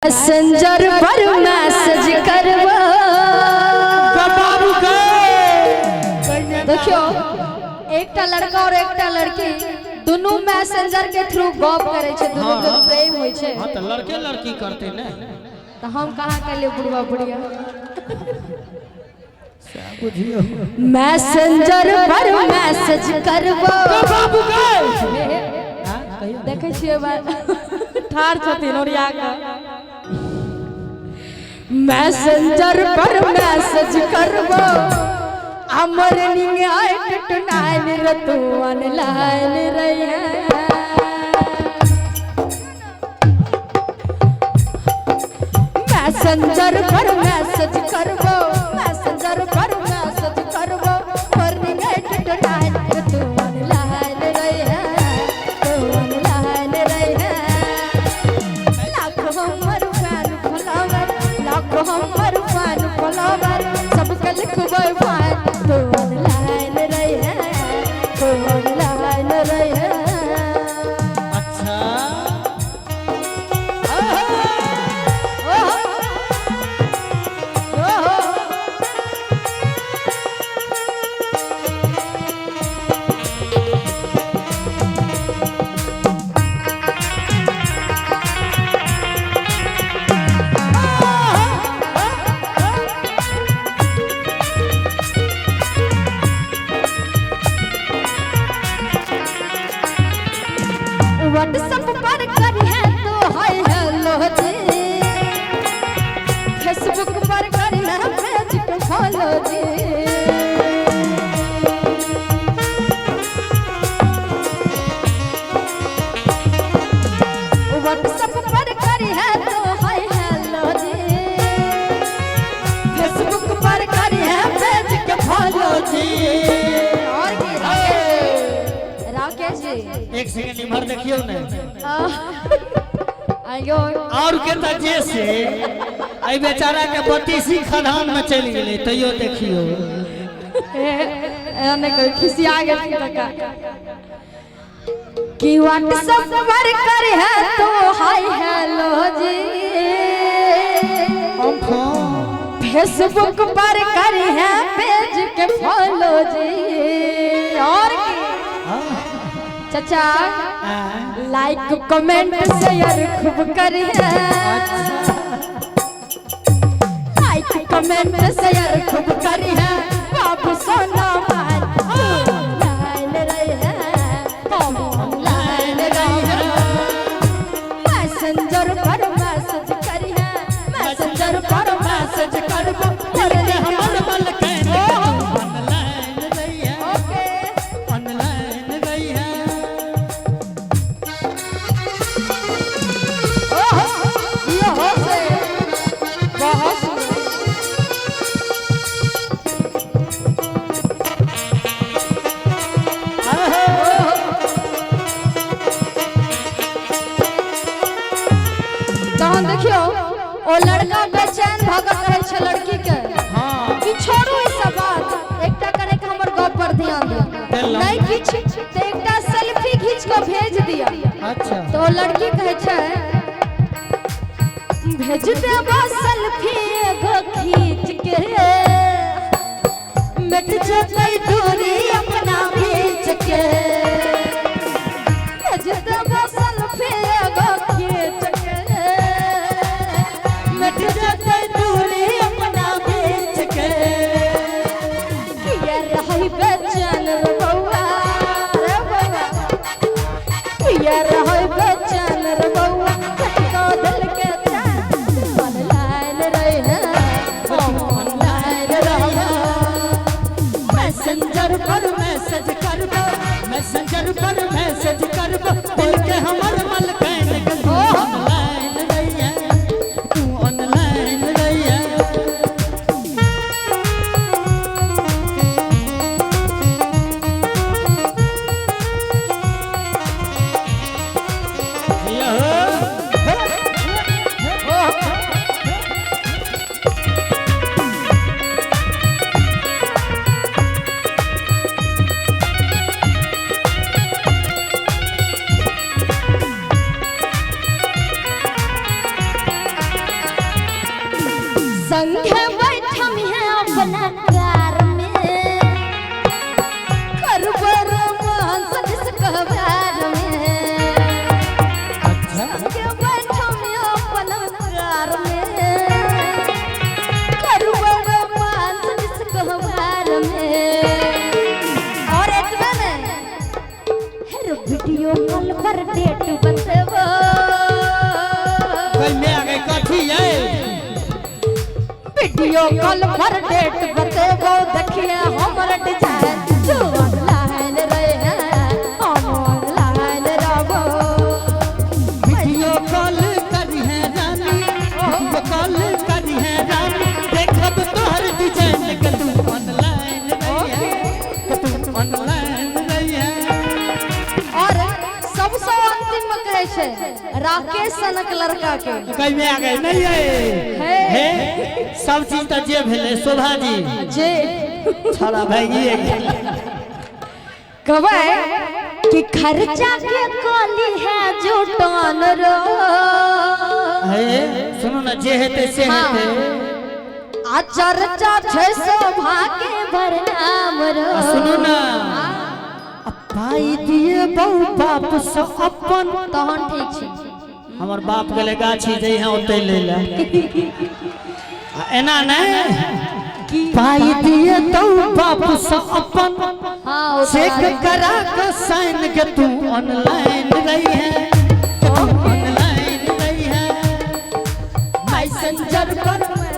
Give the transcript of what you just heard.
Messenger पर message करवा। देखियो एकटा लड़का और एकटा लड़की दोनों मैसेंजर के थ्रू गप करे छे, दोनों के प्रेम होय छे। हां त लड़के लड़की करते ने, तो हम कहां के लिए बुढ़वा बुढ़िया बुझियो। मैसेंजर पर मैसेज करवा बाबू के देखे छिए ठार छथिन और आगा मैसेंजर पर मैसेज करबो हमर निगाह टटनाइन रतु ऑनलाइन रहे। मैसेंजर पर मैसेज करबो, मैसेंजर पर मैसेज करबो हमर निगाह टटनाइन रतु ऑनलाइन रहे, तो ऑनलाइन रहे। लाखों हमर फैन फॉलोवर, लाखों हमर फैन फॉलोवर सबके लिखबै फाइन, तो ऑनलाइन रहे, तो ऑनलाइन रहे। अच्छा व्हाट्सएप पर करी है तो हाय हेलो जी, फेसबुक पर करी है पेज को फॉलो जी। व्हाट्सएप पर करी है तो हाय हेलो जी, फेसबुक पर करी है पेज को फॉलो जी। और राकेश जी एक सेकंड इमहर देखियो ने। आयो और के त जैसे आई बेचारा के 32 खदान में चल गेले तइयो देखियो एने कोई खिसी आ गेल तका कि व्हाट्सएप पर कर है तो हाय हेलो जी, फेसबुक पर कर है पेज के फॉलो जी। और चाचा लाइक कमेंट शेयर खूब करी है, लाइक कमेंट शेयर खूब करी है बाबू सोना मान ऑनलाइन रही है, ऑनलाइन रही है। मैसेंजर पर मैसेज करी है, मैसेंजर पर मैसेज करबो करले हमर मन के ऑनलाइन रही है, ओके ऑनलाइन रही है। ये हो से बहुत तहन देखियो ओ लड़का बेचैन भगत रहे छे लड़की के। हां कि छोड़ू ई सब बात, एकटा करे के हमर गप पर ध्यान दे, नहीं किछ ते एकटा सेल्फी खींच के भेज दिया। अच्छा तो लड़की कहे छे भेज देबो सेल्फी एगो खींच के, मिट जतै दूरी अपना बीच के। भेज देबो सेल्फी एगो खींच के, मिट जतै दूरी अपना बीच के। किया रही बेचैन रे बौआ, रे बौआ किया रही बेचैन रे बौआ, कतको दिल के चैन ऑनलाइन रही है, ऑनलाइन रही है। मैसेंजर पर मैसेज करबो, मैसेंजर संगे बैठम है अपना कार में करबो रोमांस डिस्कवर में संगे बैठम है अपना कार में करबो रोमांस डिस्कवर में और इतना हर वीडियो कॉल पर डेट बतबो कोई में आ गई कथी है वीडियो कॉल पर डेट बतेबो देखिए हमर डिजाइन जो ऑनलाइन रहे हैं हम ऑनलाइन रहबो वीडियो कॉल करी है रानी वीडियो कॉल करी है रानी देखब तोहर डिजाइन के तू ऑनलाइन रही है के तू ऑनलाइन रही है और सबसे अंतिम में कहे छे राकेश सनक लड़का के कई में आ गए नहीं है हे सब चीज त जे भेले शोभा जी जे छड़ा भाई कहबै कि खर्चा के कोली है जुटान रो हे सुनो ना जे हेते से हेते आ चर्चा छे शोभा के भरनाम रो सुनो ना पाई दिए बहु बाप से अपन तहन ठीक छै हमर बाप गेले गाछी जई है ओते ले ले एना नहीं पाई दिए तो बाप से अपन हां चेक करा के साइन के तू ऑनलाइन रही है ऑनलाइन रही है मैसेंजर पर